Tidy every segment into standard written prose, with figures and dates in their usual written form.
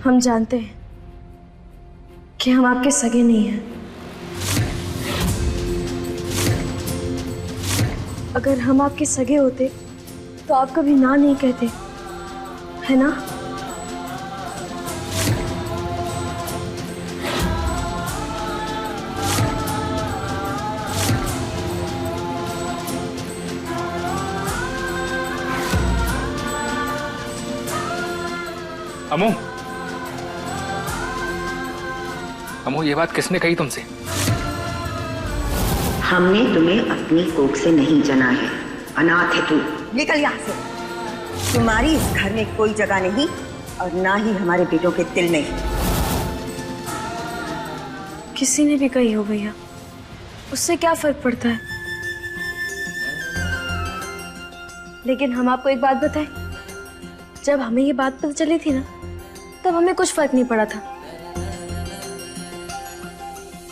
हम जानते हैं कि हम आपके सगे नहीं हैं। अगर हम आपके सगे होते तो आप कभी ना नहीं कहते, है ना? अमू, अमू, ये बात किसने कही तुमसे? हमने तुम्हें अपनी कोख से नहीं जना है, अनाथ है तू। निकल यहाँ से। तुम्हारी इस घर में कोई जगह नहीं और ना ही हमारे बेटों के दिल में। किसी ने भी कही हो भैया, उससे क्या फर्क पड़ता है? लेकिन हम आपको एक बात बताएं, जब हमें ये बात पता चली थी ना, तब हमें कुछ फर्क नहीं पड़ा था,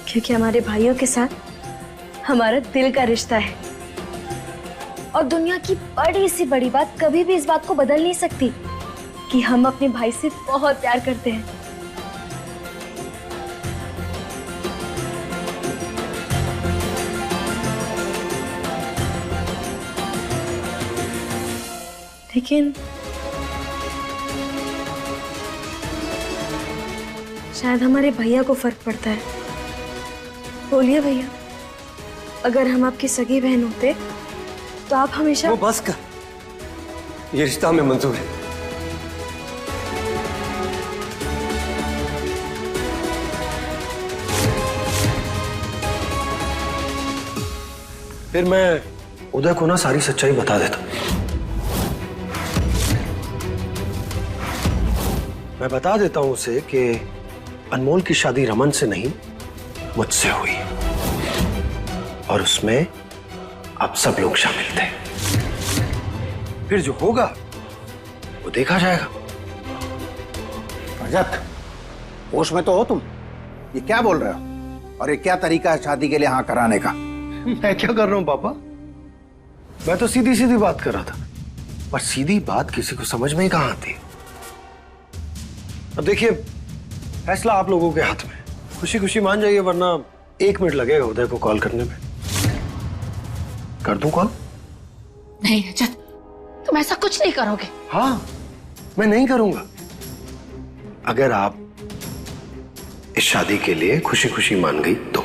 क्योंकि हमारे भाइयों के साथ हमारा दिल का रिश्ता है और दुनिया की बड़ी सी बड़ी बात कभी भी इस बात को बदल नहीं सकती कि हम अपने भाई से बहुत प्यार करते हैं। लेकिन शायद हमारे भैया को फर्क पड़ता है। बोलिए भैया, अगर हम आपकी सगी बहन होते तो आप हमेशा। वो बस कर, ये रिश्ता हमें मंजूर है। फिर मैं उदय को ना सारी सच्चाई बता देता हूं। मैं बता देता हूं उसे कि अनमोल की शादी रमन से नहीं, मुझसे हुई और उसमें आप सब लोग शामिल थे। फिर जो होगा वो देखा जाएगा। रजत, होश में तो हो तुम? ये क्या बोल रहे हो? और ये क्या तरीका है शादी के लिए हाँ कराने का? मैं क्या कर रहा हूं पापा? मैं तो सीधी सीधी बात कर रहा था, पर सीधी बात किसी को समझ में ही कहां आती है। अब देखिए, फैसला आप लोगों के हाथ में। खुशी खुशी मान जाइए, वरना 1 मिनट लगेगा उदय को कॉल करने में। कर दूं कॉल? नहीं रजत, तुम ऐसा कुछ नहीं करोगे। हाँ, मैं नहीं करूंगा। अगर आप इस शादी के लिए खुशी खुशी मान गई तो।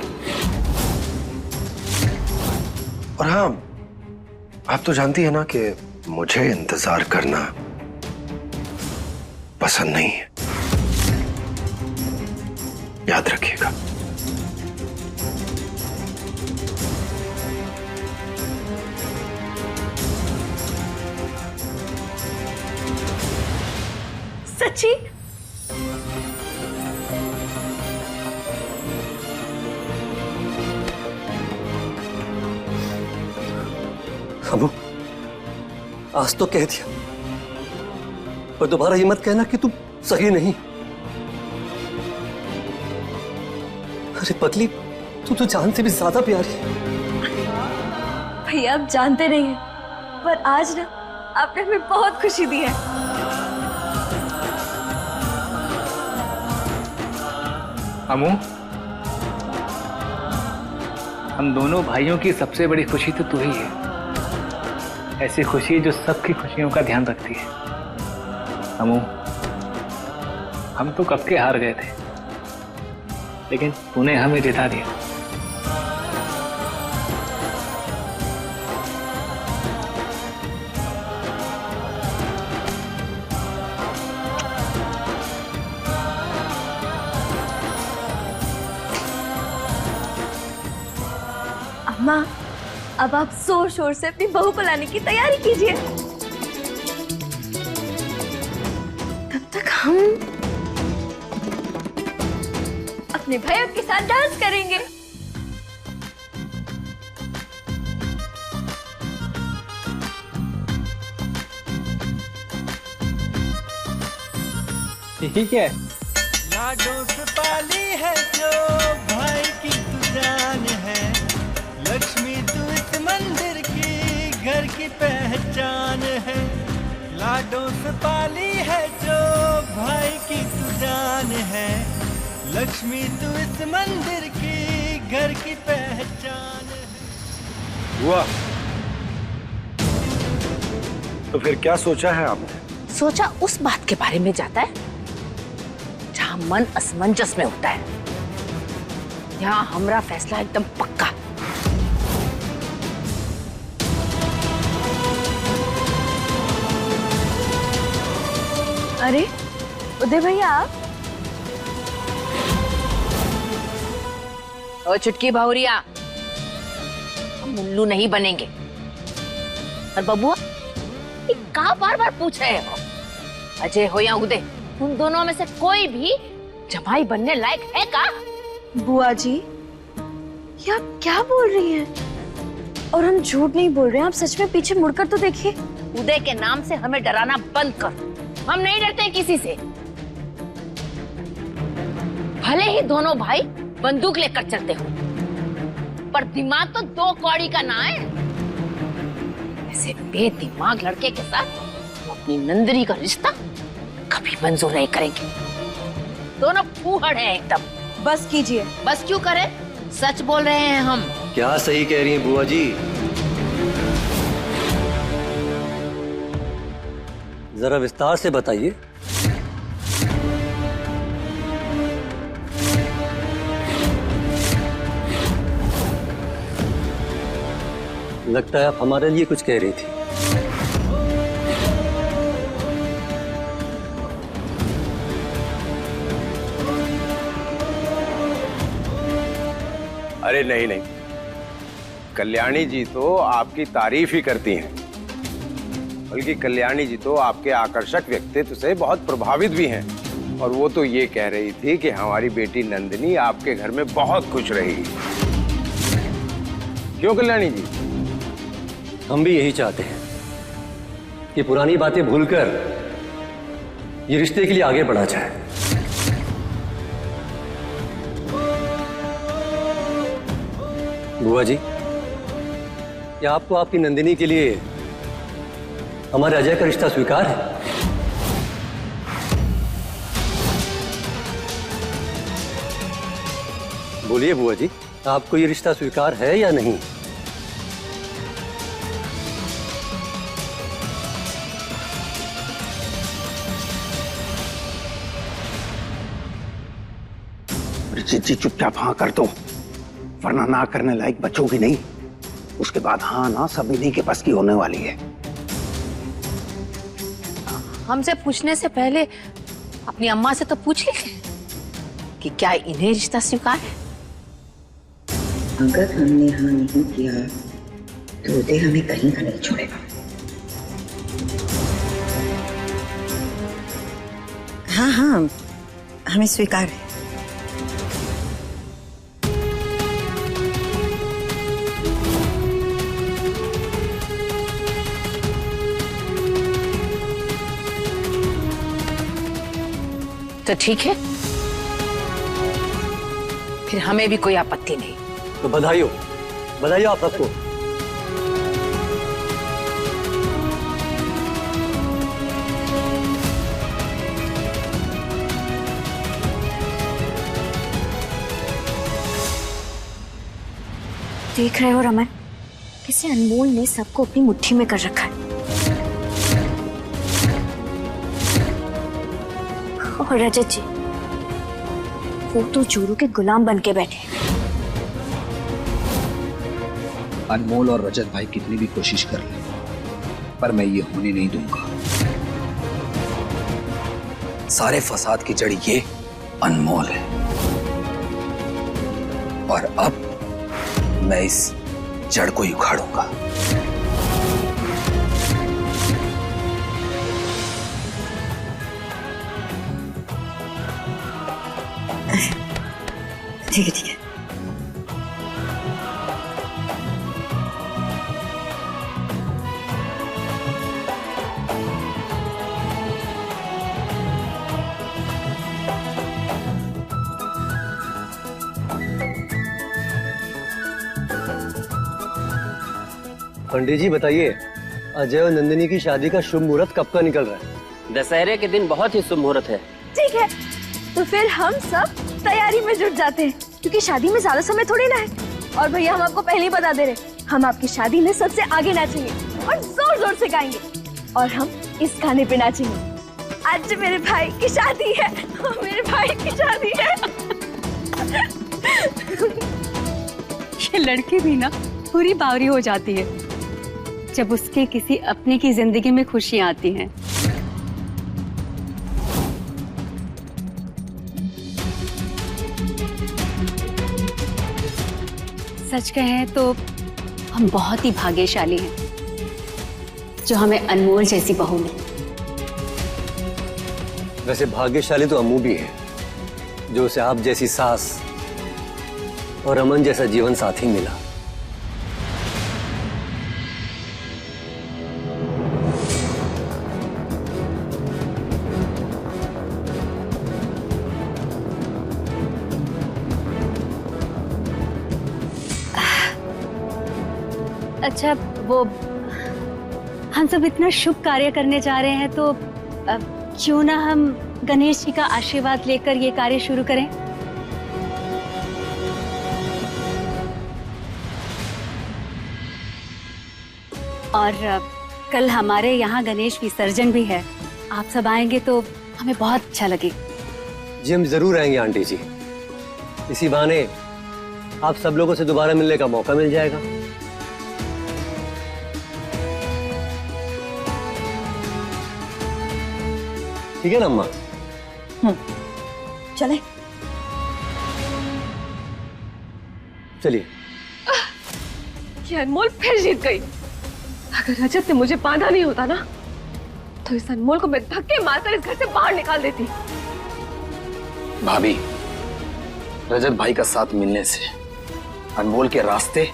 और हाँ, आप तो जानती है ना कि मुझे इंतजार करना पसंद नहीं है, याद रखिएगा। सच्ची? अबू, आज तो कह दिया, पर दोबारा ये मत कहना कि तुम सही नहीं। अरे पगली, तू तो जान से भी ज्यादा प्यारी है। भैया आप जानते नहीं हैं, पर आज ना आपने हमें बहुत खुशी दी है। अमू, हम दोनों भाइयों की सबसे बड़ी खुशी तो तू ही है। ऐसी खुशी जो सबकी खुशियों का ध्यान रखती है। अमू, हम तो कब के हार गए थे, लेकिन तूने हमें जिता दिया। अम्मा, अब आप जोर शोर से अपनी बहू को लाने की तैयारी कीजिए। तब तक हम अपने भैया के साथ डांस करेंगे। ठीक है। लाडों से पाली है जो भाई की तू जान है, लक्ष्मी तू इस मंदिर की घर की पहचान है। लाडों से पाली है जो भाई की तू जान है, लक्ष्मी तू इस मंदिर की घर की पहचान है। हुआ तो फिर क्या सोचा है आपने? सोचा उस बात के बारे में जाता है जहां मन असमंजस में होता है। यहाँ हमारा फैसला एकदम पक्का। अरे उदय भैया आप? ओ चुटकी भावरिया, हम उल्लू नहीं बनेंगे। और बबुआ, ये कहाँ बार बार पूछ रहे हो? अजय हो या उदय, उन दोनों में से कोई भी जमाई बनने लायक है का? बुआ जी, ये आप क्या बोल रही हैं? और हम झूठ नहीं बोल रहे हैं, आप सच में पीछे मुड़कर तो देखिए। उदय के नाम से हमें डराना बंद कर। हम नहीं डरते किसी से। भले ही दोनों भाई बंदूक लेकर चलते हो, पर दिमाग तो दो कौड़ी का ना है। ऐसे बेदिमाग लड़के के साथ वो अपनी नंदनी का रिश्ता कभी मंजूर नहीं करेंगे। दोनों फूहड़ हैं एकदम। बस कीजिए। बस क्यों करें? सच बोल रहे हैं हम। क्या सही कह रही हैं बुआ जी? जरा विस्तार से बताइए। लगता है आप हमारे लिए कुछ कह रही थी। अरे नहीं नहीं, कल्याणी जी तो आपकी तारीफ ही करती हैं, बल्कि कल्याणी जी तो आपके आकर्षक व्यक्तित्व से बहुत प्रभावित भी हैं। और वो तो ये कह रही थी कि हमारी बेटी नंदिनी आपके घर में बहुत खुश रहेगी। क्यों कल्याणी जी? हम भी यही चाहते हैं कि पुरानी बातें भूलकर ये रिश्ते के लिए आगे बढ़ा जाए। बुआ जी, क्या आपको आपकी नंदिनी के लिए हमारे अजय का रिश्ता स्वीकार है? बोलिए बुआ जी, आपको ये रिश्ता स्वीकार है या नहीं? जी चुपचाप हाँ कर दो, वरना ना करने लायक बचोगी नहीं। उसके बाद हाँ ना सब इन्हीं के पास की होने वाली है। हमसे पूछने से पहले अपनी अम्मा से तो पूछ लीजिए कि क्या इन्हें रिश्ता स्वीकार है। अगर हमने हाँ नहीं किया तो उदय हमें कहीं का नहीं छोड़ेगा। हाँ हाँ, हमें स्वीकार है। तो ठीक है, फिर हमें भी कोई आपत्ति नहीं। तो बधाई हो, बधाई हो आप सबको। देख रहे हो रमन, किसी अनमोल ने सबको अपनी मुट्ठी में कर रखा है। और रजत जी, वो तो चोरों के गुलाम बन के बैठे। अनमोल और रजत भाई कितनी भी कोशिश कर ले, पर मैं ये होने नहीं दूंगा। सारे फसाद की जड़ ये अनमोल है, और अब मैं इस जड़ को ही उखाड़ूंगा। ठीक है ठीक है। पंडित जी बताइए, अजय और नंदिनी की शादी का शुभ मुहूर्त कब का निकल रहा है? दशहरे के दिन बहुत ही शुभ मुहूर्त है। ठीक है, तो फिर हम सब तैयारी में जुट जाते हैं, क्योंकि शादी में ज्यादा समय थोड़ी ना है। और भैया हम आपको पहले ही बता दे रहे, हम आपकी शादी में सबसे आगे नाचेंगे और जोर जोर से गाएंगे। और हम इस गाने पे नाचेंगे, आज मेरे भाई की शादी है, मेरे भाई की शादी है। ये लड़की भी ना पूरी बावरी हो जाती है जब उसके किसी अपने की जिंदगी में खुशियां आती हैं। सच कहें तो हम बहुत ही भाग्यशाली हैं जो हमें अनमोल जैसी बहू मिली। वैसे भाग्यशाली तो अम्मू भी है जो उसे आप जैसी सास और रमन जैसा जीवन साथी मिला। अच्छा, वो हम सब इतना शुभ कार्य करने जा रहे हैं तो क्यों ना हम गणेश जी का आशीर्वाद लेकर ये कार्य शुरू करें। और कल हमारे यहाँ गणेश विसर्जन भी है, आप सब आएंगे तो हमें बहुत अच्छा लगेगा। जी हम जरूर आएंगे आंटी जी, इसी बहाने आप सब लोगों से दोबारा मिलने का मौका मिल जाएगा। ठीक है ना अम्मा? चले चलिए। ये अनमोल फिर जीत गई। अगर रजत ने मुझे बांधा नहीं होता ना, तो इस अनमोल को मैं धक्के मारकर इस घर से बाहर निकाल देती। भाभी, रजत भाई का साथ मिलने से अनमोल के रास्ते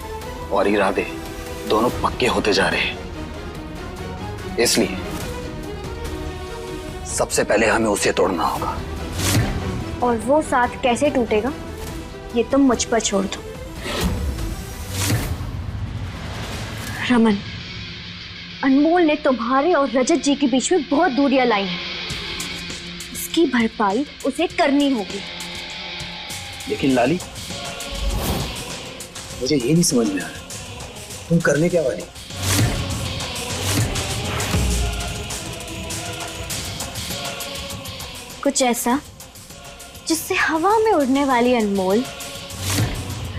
और इरादे दोनों पक्के होते जा रहे हैं। इसलिए सबसे पहले हमें उसे तोड़ना होगा। और वो साथ कैसे टूटेगा ये तुम मुझ पर छोड़ दो। रमन, अनमोल ने तुम्हारे और रजत जी के बीच में बहुत दूरियां लाई हैं। इसकी भरपाई उसे करनी होगी। लेकिन लाली, मुझे ये नहीं समझ में आ रहा तुम करने क्या वाली? कुछ ऐसा जिससे हवा में उड़ने वाली अनमोल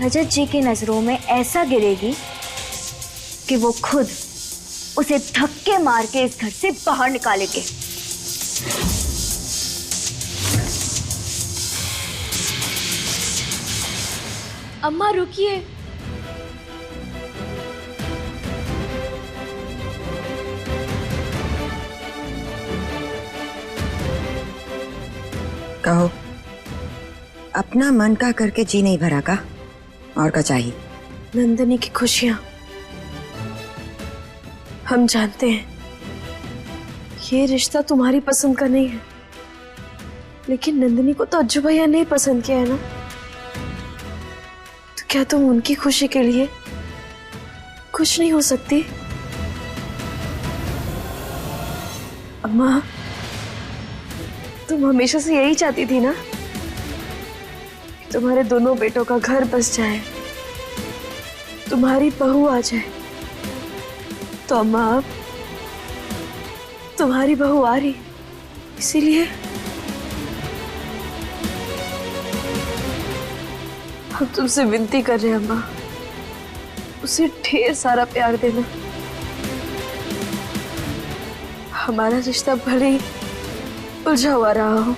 रजत जी की नजरों में ऐसा गिरेगी कि वो खुद उसे धक्के मार के इस घर से बाहर निकालेंगे। अम्मा रुकिए। कहो, अपना मन का करके जी नहीं भरा का? और क्या चाहिए? नंदिनी की खुशियां हम जानते हैं ये रिश्ता तुम्हारी पसंद का नहीं है, लेकिन नंदिनी को तो अज्जू भैया ने पसंद किया है ना, तो क्या तुम उनकी खुशी के लिए कुछ नहीं हो सकती? अम्मा, तुम हमेशा से यही चाहती थी ना कि तुम्हारे दोनों बेटों का घर बस जाए, तुम्हारी बहू आ जाए। तो अम्मा, अब तुम्हारी बहू आ रही, इसीलिए हम तुमसे विनती कर रहे हैं अम्मा, उसे ढेर सारा प्यार देना। हमारा रिश्ता भले ही उलझा हुआ रहा हो,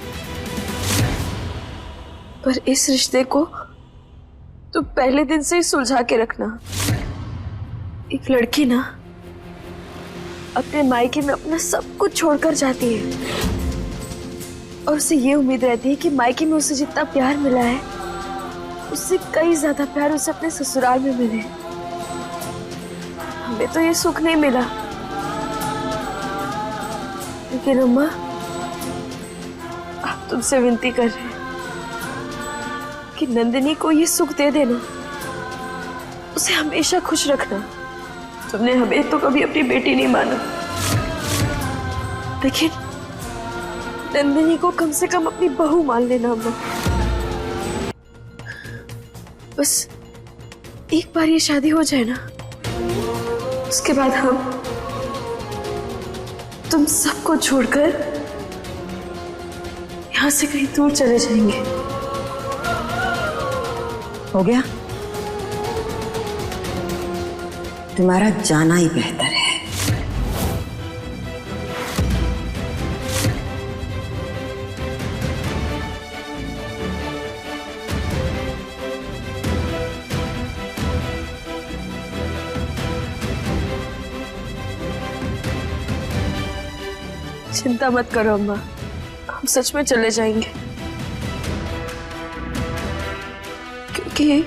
पर इस रिश्ते को तो पहले दिन से ही सुलझा के रखना। एक लड़की ना अपने मायके में अपना सब कुछ छोड़कर जाती है और उसे ये उम्मीद रहती है कि मायके में उसे जितना प्यार मिला है उससे कई ज्यादा प्यार उसे अपने ससुराल में मिले। हमें तो ये सुख नहीं मिला, लेकिन अम्मा आप तुमसे विनती कर रहे हैं कि नंदिनी को ये सुख दे देना, उसे हमेशा खुश रखना। तुमने हमें तो कभी अपनी बेटी नहीं माना, लेकिन नंदिनी को कम से कम अपनी बहू मान लेना अम्मा। बस एक बार ये शादी हो जाए ना, उसके बाद हम तुम सबको छोड़कर यहाँ से कहीं दूर चले जाएंगे। हो गया? तुम्हारा जाना ही बेहतर है। चिंता मत करो अम्मा, हम सच में चले जाएंगे, क्योंकि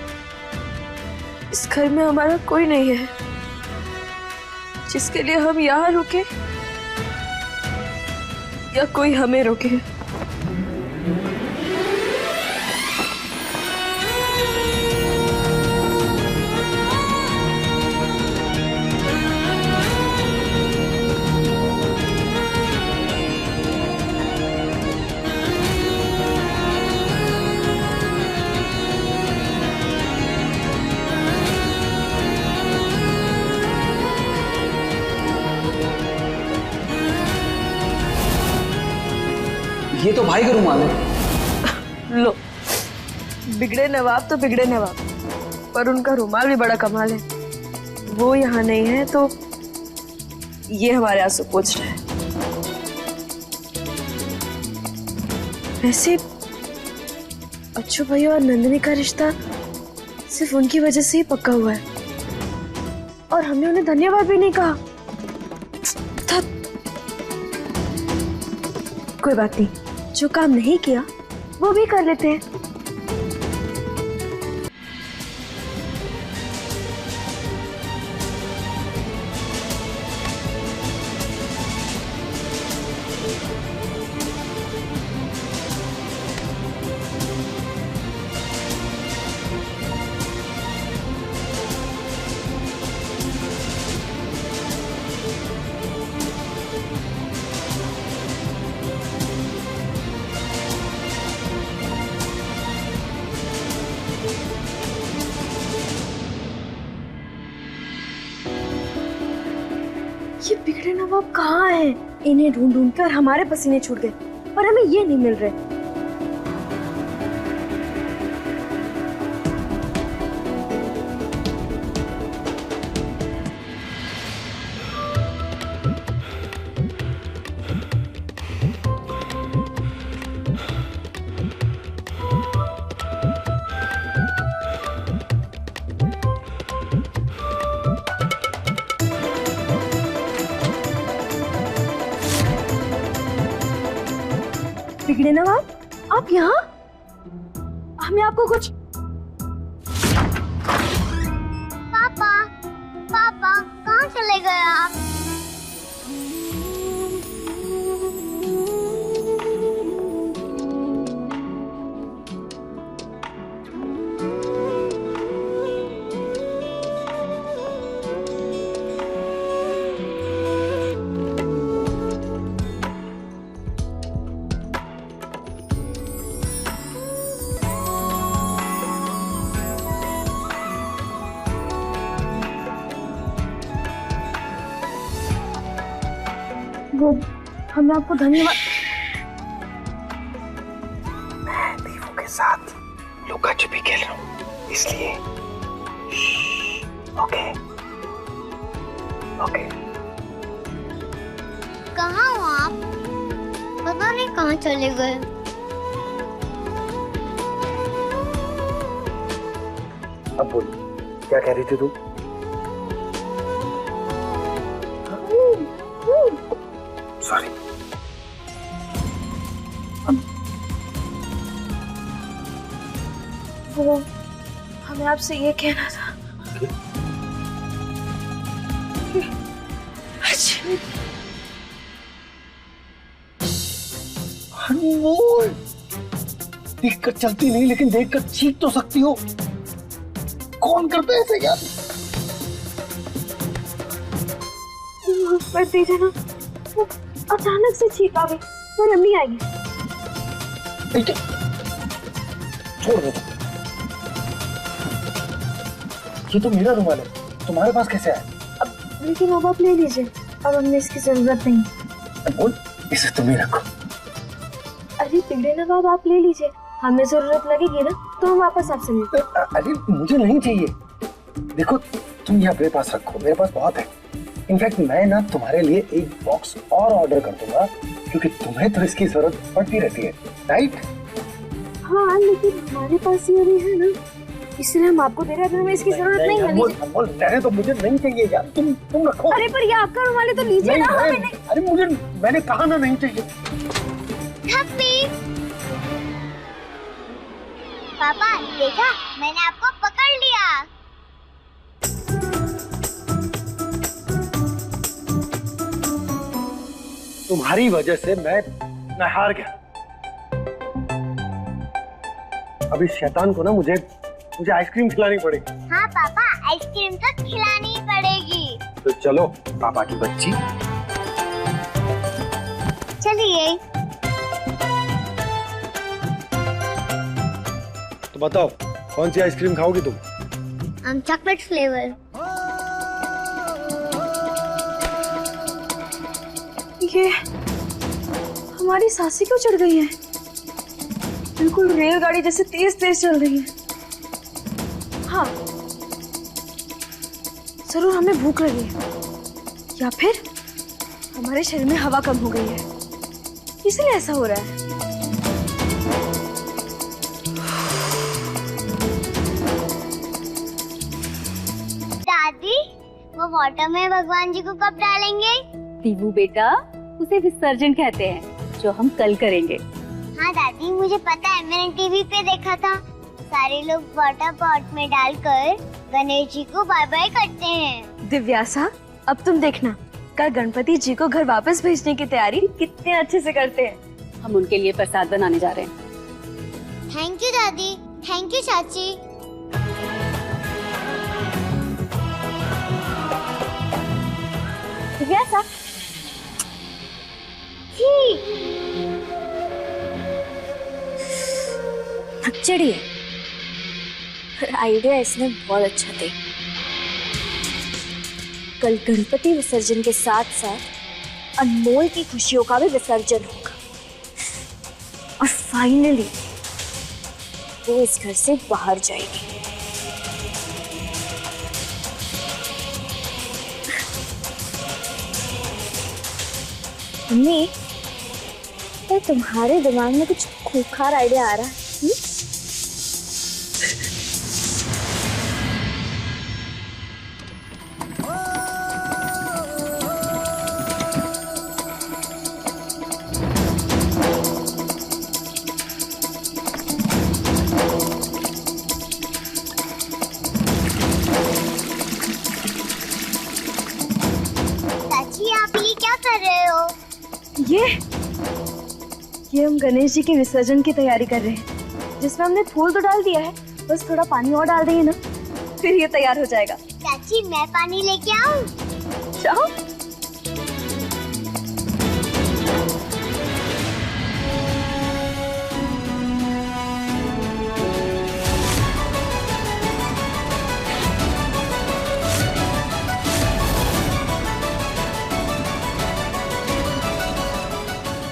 इस घर में हमारा कोई नहीं है जिसके लिए हम यहाँ रुके या कोई हमें रोके। ये तो भाई का रुमाल है। लो, बिगड़े नवाब तो बिगड़े नवाब, पर उनका रुमाल भी बड़ा कमाल है। वो यहाँ नहीं है तो ये हमारे आंसू पोंछ रहा है। वैसे अच्छू भैया और नंदिनी का रिश्ता सिर्फ उनकी वजह से ही पक्का हुआ है, और हमने उन्हें धन्यवाद भी नहीं कहा। कोई बात नहीं, जो काम नहीं किया वो भी कर लेते हैं। ये बिगड़े नवाब कहाँ हैं? इन्हें ढूंढ ढूंढ कर हमारे पसीने छूट गए, पर हमें ये नहीं मिल रहे। बिगड़े नवाब, आप यहाँ? हमें आपको कुछ पापा, पापा कहाँ चले गए आप? वो हमें आपको धन्यवाद। मैं दीवों के साथ लुका छिपी खेल रहा हूँ, इसलिए ओके ओके। कहाँ हो आप? पता नहीं कहाँ चले गए। अब बोल, क्या कह रही थी तू? सॉरी। वो हमें आपसे ये कहना था। अनमोल, देखकर चलती नहीं लेकिन देखकर चीख तो सकती हो। कौन करता है ऐसे यार? माफ कर दीजिए ना, वो अचानक से छींक आ गई और अम्मी आई। छोड़ दो, ये तो मेरा रुमाल है, तुम्हारे पास कैसे आया? अब लेकिन अब आप ले लीजिए, अब हमें इसकी जरूरत नहीं। बोल, इसे तुम ही रखो। अरे बिगड़े नवाब आप ले लीजिए, हमें जरूरत लगेगी ना तो हम वापस आपसे लेंगे। अरे मुझे नहीं चाहिए, देखो तुम ये अपने पास रखो, मेरे पास बहुत है। इनफैक्ट मैं ना तुम्हारे लिए एक बॉक्स और ऑर्डर कर दूंगा, क्योंकि तुम्हें तो इसकी जरूरत पड़ती रहती है, राइट? हाँ लेकिन हमारे पास ये भी है ना, इसलिए हम आपको दे रहे हैं, हमें इसकी जरूरत नहीं है। अनमोल रहने तो मुझे नहीं चाहिए यार, तुम रखो। अरे पर ये आपका रुमाल है तो लीजिए ना। हमें नहीं। अरे मुझे, मैंने कहा ना नहीं चाहिए। पापा देखा, मैंने आपको पकड़ लिया। तुम्हारी वजह से मैं हार गया। अभी शैतान को ना मुझे आइसक्रीम खिलानी पड़ेगी। हाँ पापा, आइसक्रीम तो खिलानी पड़ेगी। तो चलो पापा की बच्ची, चलिए। तो बताओ कौन सी आइसक्रीम खाओगी तुम? Chocolate flavour. ये हमारी सांसें क्यों चढ़ गई है? बिल्कुल रेलगाड़ी जैसे तेज तेज चल रही है। हाँ जरूर हमें भूख लगी है, या फिर हमारे शरीर में हवा कम हो गई है, इसलिए ऐसा हो रहा है। दादी, वो वाटर में भगवान जी को कब डालेंगे? दीवू बेटा, उसे विसर्जन कहते हैं, जो हम कल करेंगे। हाँ दादी, मुझे पता है, मैंने टीवी पे देखा था। सारे लोग वाटर पॉट में डालकर गणेश जी को बाय बाय करते हैं। दिव्यासा, अब तुम देखना, कल गणपति जी को घर वापस भेजने की तैयारी कितने अच्छे से करते हैं। हम उनके लिए प्रसाद बनाने जा रहे हैं। थैंक यू दादी, थैंक यू चाची। दिव्यासा, नक्चड़ी है, पर आइडिया इसने बहुत अच्छा थे। कल गणपति विसर्जन के साथ साथ अनमोल की खुशियों का भी विसर्जन होगा, और फाइनली वो इस घर से बाहर जाएगी। मम्मी, तो तुम्हारे दिमाग में कुछ खूंखार आइडिया आ रहा है? चाची, आप ये क्या कर रहे हो? ये हम गणेश जी के विसर्जन की तैयारी कर रहे हैं, जिसमें हमने फूल तो डाल दिया है, बस थोड़ा पानी और डाल देंगे ना, फिर ये तैयार हो जाएगा। चाची, मैं पानी लेके आऊं? जाओ।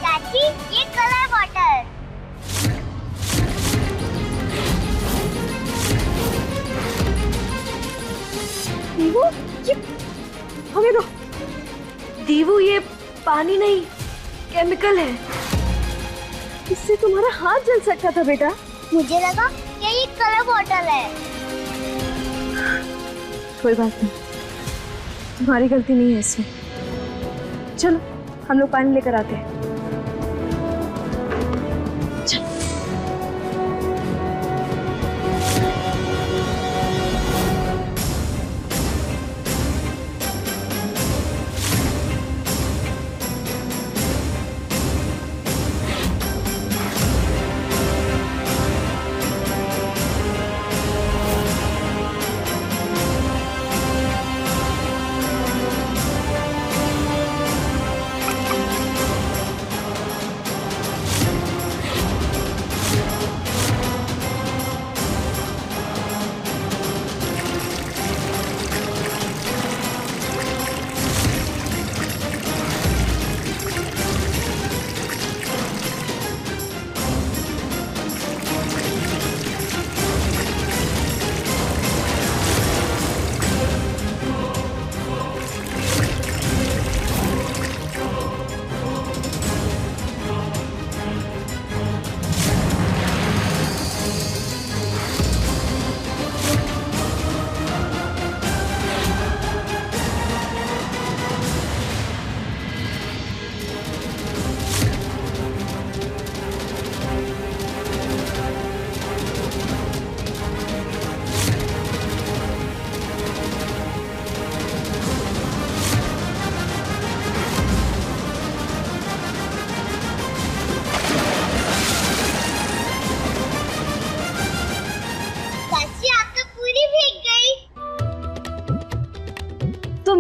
चाची, ये कलर वाटर। दीवू, ये हमें दो। दीवू, ये पानी नहीं, केमिकल है, इससे तुम्हारा हाथ जल सकता था बेटा। मुझे लगा कि ये कलर बॉटल है। कोई बात नहीं, तुम्हारी गलती नहीं है इसमें। चलो हम लोग पानी लेकर आते हैं।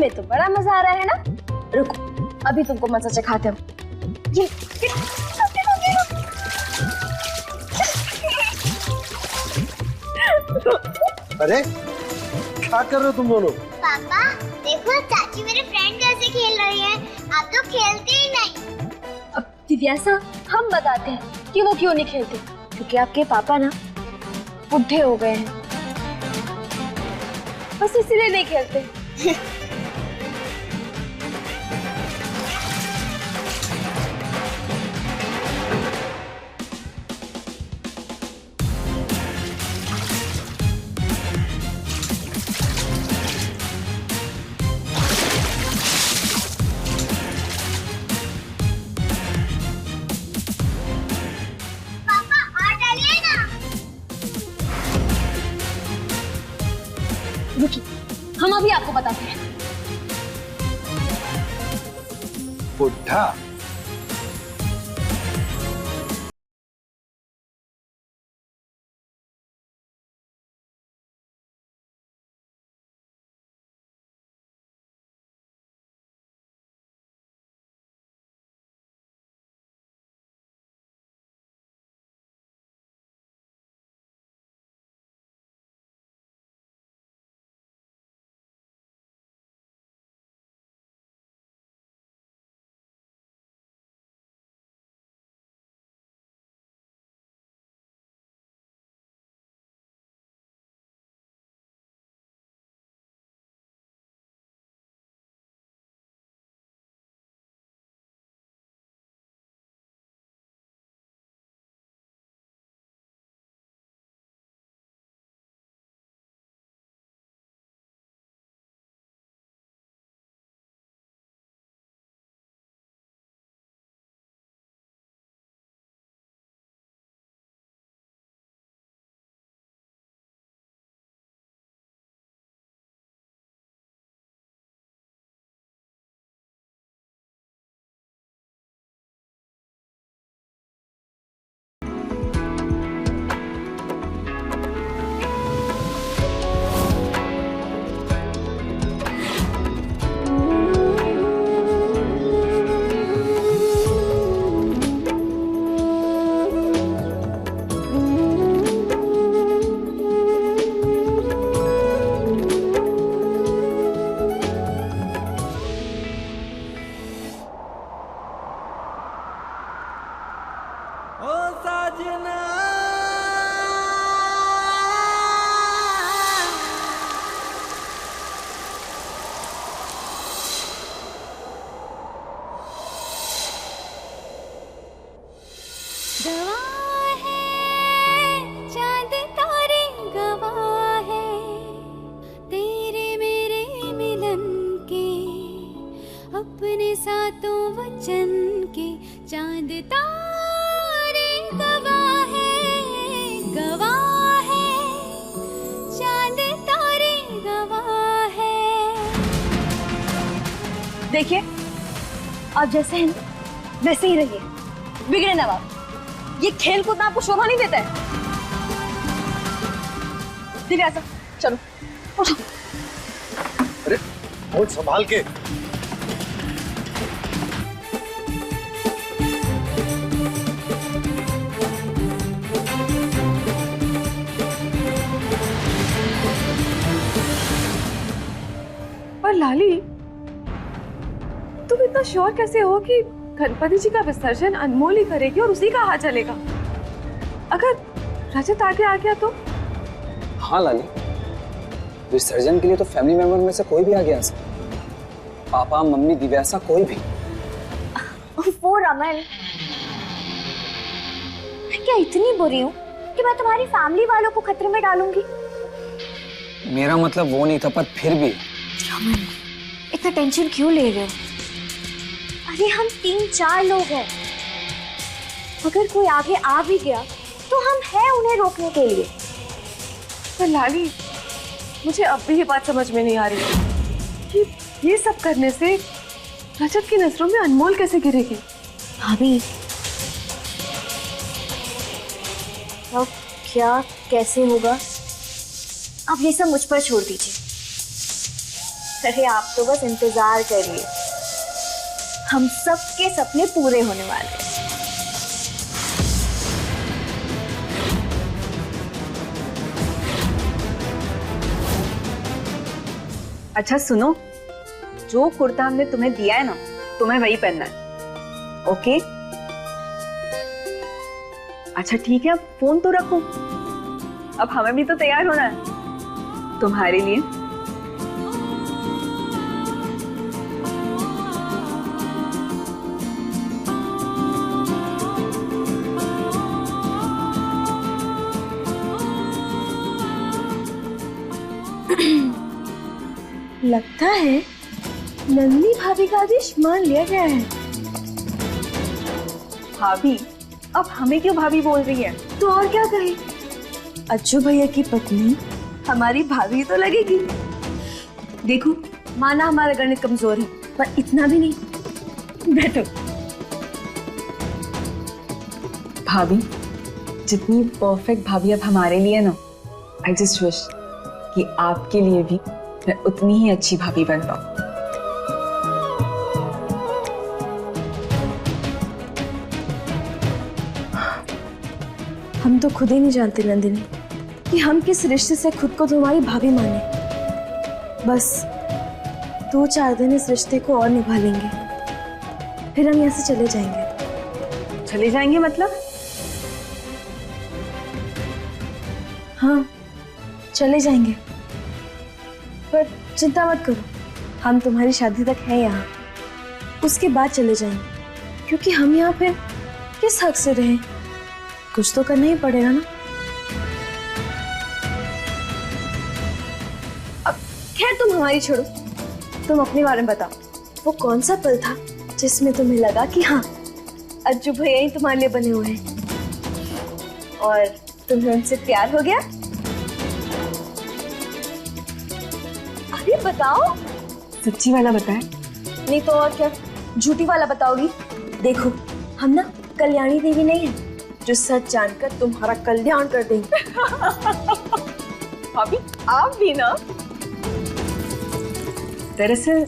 हमें तो बड़ा मजा आ रहा है ना। रुको, अभी तुमको मजा चखाते हम। ये अरे क्या कर रहे हो तुम दोनों? पापा देखो, चाची मेरे फ्रेंड जैसे खेल रही है, आप तो खेलते ही नहीं। अब दिव्यासा, हम बताते हैं कि वो क्यों नहीं खेलते। क्योंकि आपके पापा ना बुढ़े हो गए हैं, बस इसीलिए नहीं खेलते। रुकिए, हम अभी आपको बताते हैं। बुढ़ा? देखिए, आप जैसे हैं वैसे ही रहिए, बिगड़े ना बाप। ये खेल कूद आपको शोभा नहीं देता है। दिव्यासा, चलो उठो। अरे बहुत संभाल के। पर लाली, तुम इतना श्योर कैसे हो कि गणपति जी का विसर्जन अनमोल ही करेगी और उसी का हाथ चलेगा? अगर रजत आगे आ गया तो? हाँ लाली, विसर्जन के लिए तो फैमिली मेंबर में से कोई भी आ गया आ सकता। पापा, मम्मी, दिव्यासा, कोई भी। वो रमन, मैं क्या इतनी बुरी हूँ कि मैं तुम्हारी फैमिली वालों को खतरे में डालूंगी? मेरा मतलब वो नहीं था, पर फिर भी। रमन, इतना टेंशन क्यों ले रहे हो? अरे हम 3-4 लोग हैं। अगर कोई आगे आ भी गया तो हम हैं उन्हें रोकने के लिए। पर लाली, मुझे अब भी ये बात समझ में नहीं आ रही है कि ये सब करने से रजत की नजरों में अनमोल कैसे गिरेगी? भाभी, अब क्या कैसे होगा, अब ये सब मुझ पर छोड़ दीजिए। अरे आप तो बस इंतजार करिए, हम सबके सपने पूरे होने वाले हैं। अच्छा सुनो, जो कुर्ता हमने तुम्हें दिया है ना, तुम्हें वही पहनना है, ओके? अच्छा ठीक है, अब फोन तो रखो, अब हमें भी तो तैयार होना है तुम्हारे लिए। लगता है नंदिनी भाभी का आदेश मान लिया गया है। भाभी? अब हमें क्यों भाभी बोल रही है? तो और क्या कहे, अज्जू भैया की पत्नी हमारी भाभी तो लगेगी। देखो, माना हमारा गणित कमजोर है, पर इतना भी नहीं। बैठो। भाभी, जितनी परफेक्ट भाभी अब हमारे लिए ना, आई जस्ट विश कि आपके लिए भी मैं उतनी ही अच्छी भाभी बन पाऊं। हम तो खुद ही नहीं जानते नंदिनी कि हम किस रिश्ते से खुद को तुम्हारी भाभी माने। बस 2-4 दिन इस रिश्ते को और निभा लेंगे, फिर हम यहाँ से चले जाएंगे। चले जाएंगे मतलब? हाँ, चले जाएंगे, पर चिंता मत करो, हम तुम्हारी शादी तक हैं यहाँ, उसके बाद चले जाएंगे। क्योंकि हम यहाँ पे किस हक से रहें, कुछ तो करना ही पड़ेगा ना। अब खैर तुम हमारी छोड़ो, तुम अपने बारे में बताओ। वो कौन सा पल था जिसमें तुम्हें लगा कि हाँ, अज्जू भैया ही तुम्हारे लिए बने हुए हैं और तुम्हें उनसे प्यार हो गया? अरे बताओ। सच्ची वाला बताए? नहीं तो और क्या, झूठी वाला बताओगी? देखो, हम ना कल्याणी देवी नहीं है जो सच जानकर तुम्हारा कल्याण कर देंगे। भाभी आप भी ना। दरअसल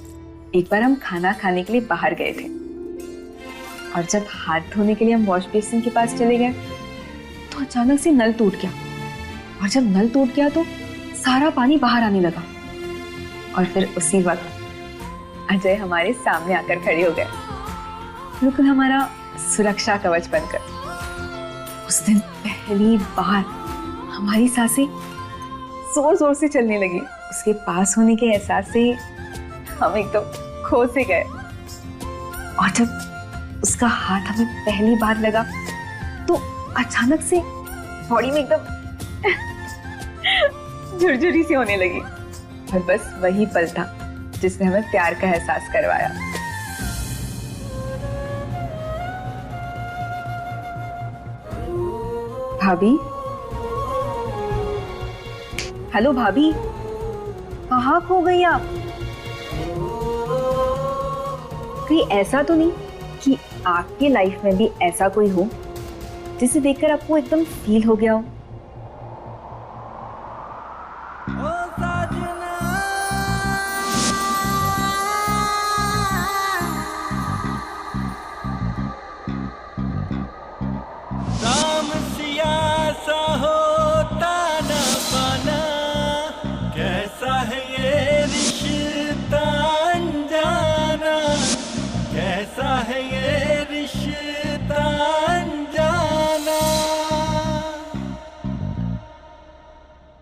एक बार हम खाना खाने के लिए बाहर गए थे और जब हाथ धोने के लिए हम वॉश बेसिन के पास चले गए तो अचानक से नल टूट गया, और जब नल टूट गया तो सारा पानी बाहर आने लगा, और फिर उसी वक्त अजय हमारे सामने आकर खड़े हो गए, बिल्कुल हमारा सुरक्षा कवच बनकर। उस दिन पहली बार हमारी सांसें जोर जोर से चलने लगी। उसके पास होने के एहसास से हम एकदम खो से गए, और जब उसका हाथ हमें पहली बार लगा तो अचानक से बॉडी में एकदम झुरझुरी सी होने लगी। और बस वही पल था जिसने हमें प्यार का एहसास करवाया। भाभी, हेलो भाभी, कहाँ खो गई आप? कहीं ऐसा तो नहीं कि आपके लाइफ में भी ऐसा कोई हो जिसे देखकर आपको एकदम फील हो गया हो?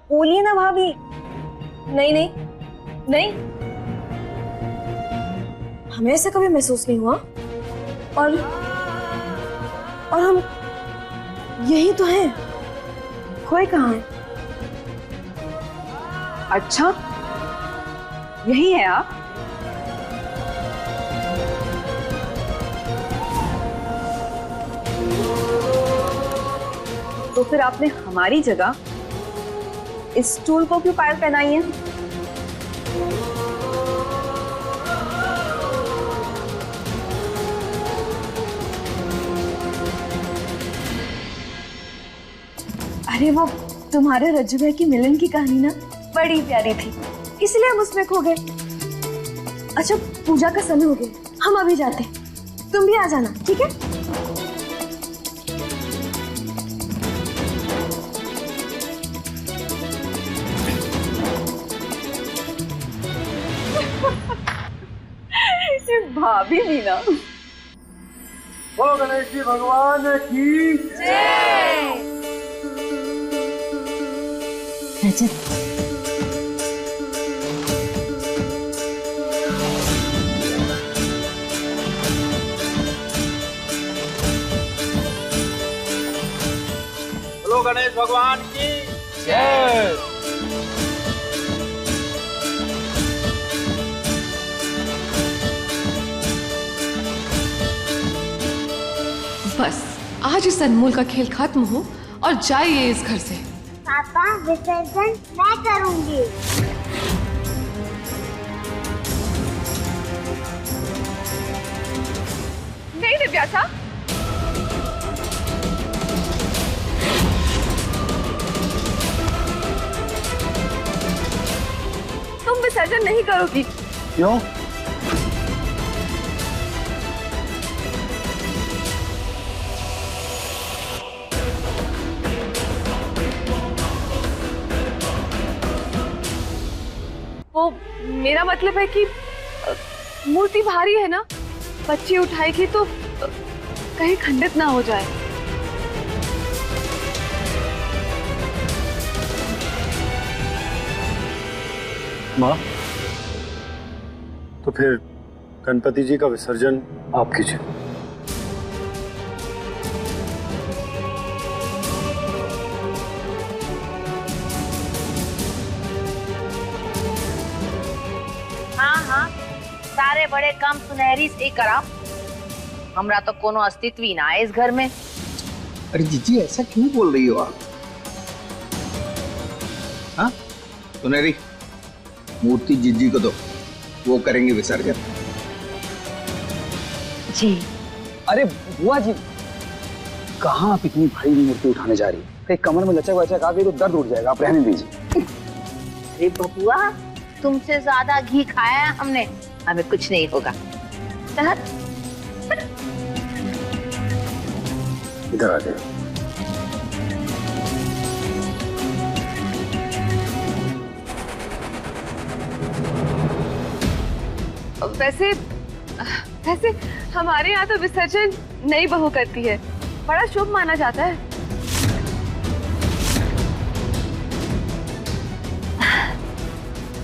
बोलिए ना भाभी। नहीं नहीं नहीं, हमें ऐसा कभी महसूस नहीं हुआ, और हम यही तो हैं। खोए कहाँ हैं? अच्छा, यही है आप? तो फिर आपने हमारी जगह इस स्टूल को क्यों पायल पहनाई है? अरे वो तुम्हारे रज्जू भाई की मिलन की कहानी ना बड़ी प्यारी थी, इसलिए हम उसमें खो गए। अच्छा पूजा का समय हो गया, हम अभी जाते हैं, तुम भी आ जाना, ठीक है? भाभी मीना। बोलो गणेश जी भगवान की जय। रजत, बोलो गणेश भगवान की जय। बस आज इस अनमोल का खेल खत्म हो और जाइए इस घर से। पापा विसर्जन मैं करूंगी। नहीं दिव्यासा, तुम विसर्जन नहीं करोगी। क्यों? वो मेरा मतलब है कि मूर्ति भारी है ना, बच्ची उठाएगी तो कहीं खंडित ना हो जाए। माँ, तो फिर गणपति जी का विसर्जन आप कीजिए। हाँ, सारे बड़े काम सुनहरी से ही करा। हमरा तो कोनो अस्तित्व ही ना है इस घर में। अरे जीजी ऐसा क्यों बोल रही हो आप? हाँ सुनहरी, मूर्ति जीजी को दो, वो करेंगे विसर्जन। जी। अरे बुआ जी, कहाँ आप इतनी भारी मूर्ति उठाने जा रही है? कहीं कमर में लचक वचक आ गई तो दर्द उठ जाएगा, आप रहने दीजिए। अरे बबुआ, तुमसे ज्यादा घी खाया है हमने, हमें कुछ नहीं होगा। इधर आ जाए। वैसे हमारे यहाँ तो विसर्जन नई बहू करती है, बड़ा शुभ माना जाता है।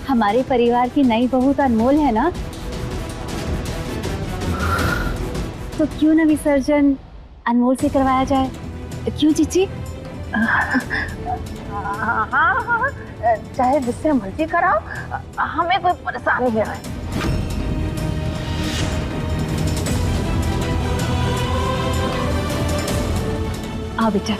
हमारे परिवार की नई बहू तो अनमोल है ना, तो क्यों ना विसर्जन अनमोल से करवाया जाए? क्यों जीजी? हाँ, चाहे जिससे मर्जी कराओ, हमें कोई परेशानी नहीं है। आओ बेटा।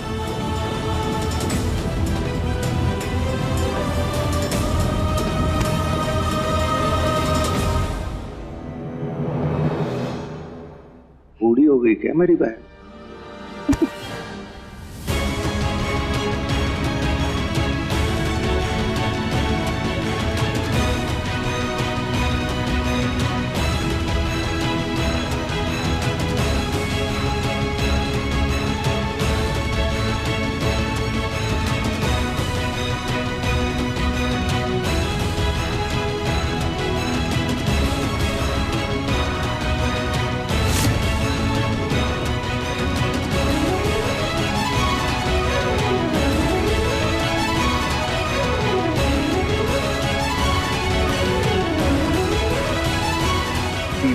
बूढ़ी हो गई क्या मेरी बहन?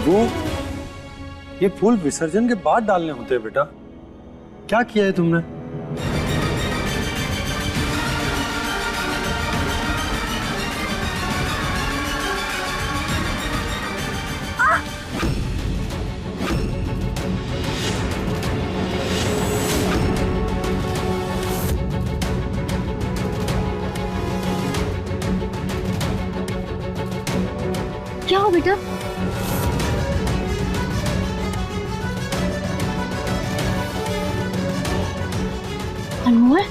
वो ये फूल विसर्जन के बाद डालने होते हैं बेटा, क्या किया है तुमने? क्या हो बेटा? अनमोल,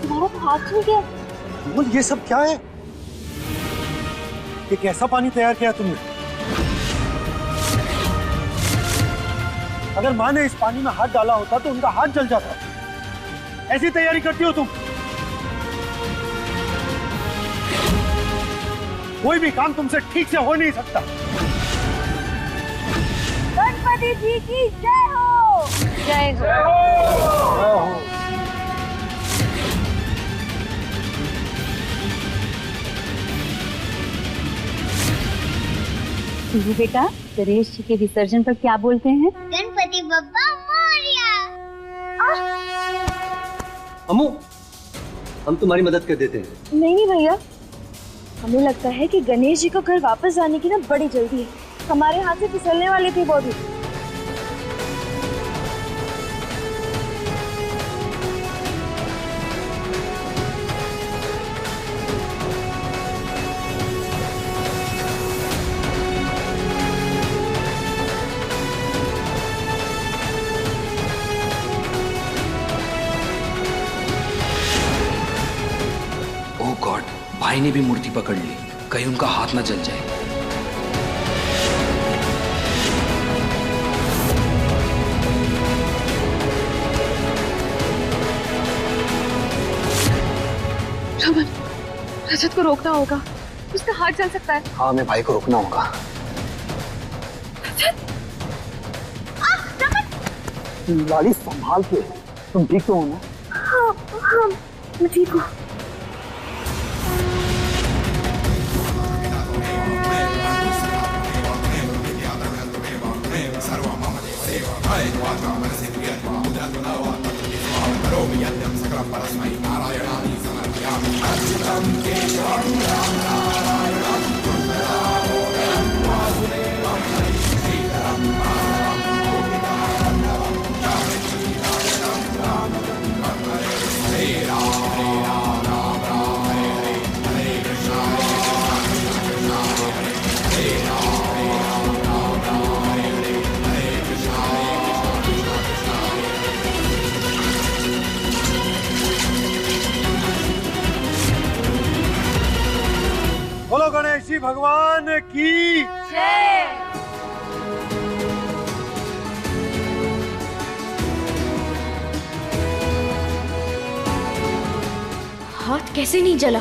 तुम्हारा तो हाथ छूट गया। अनमोल, ये सब क्या है? ये कैसा पानी तैयार किया तुमने? अगर माँ ने इस पानी में हाथ डाला होता तो उनका हाथ जल जाता। ऐसी तैयारी करती हो तुम? कोई भी काम तुमसे ठीक से हो नहीं सकता। गणपति जी की जय हो। जय हो। जय हो। बेटा, गणेश जी के विसर्जन पर क्या बोलते हैं? गणपति बप्पा मोरया। अम्मू, हम तुम्हारी मदद कर देते हैं। नहीं भैया, हमें लगता है कि गणेश जी को घर वापस जाने की ना बड़ी जल्दी है। हमारे हाथ से फिसलने वाले थे वो भी। ओह गॉड, भाई ने भी मूर्ति पकड़ ली, कहीं उनका हाथ ना जल जाए। रमन, रजत को रोकना होगा, उसका हाथ जल सकता है। हाँ, हमें भाई को रोकना होगा। लाली संभाल के, तुम ठीक तो हो ना? हाँ हाँ, मैं ठीक हूँ। बोलो गणेश जी भगवान की जय। हाथ कैसे नहीं जला?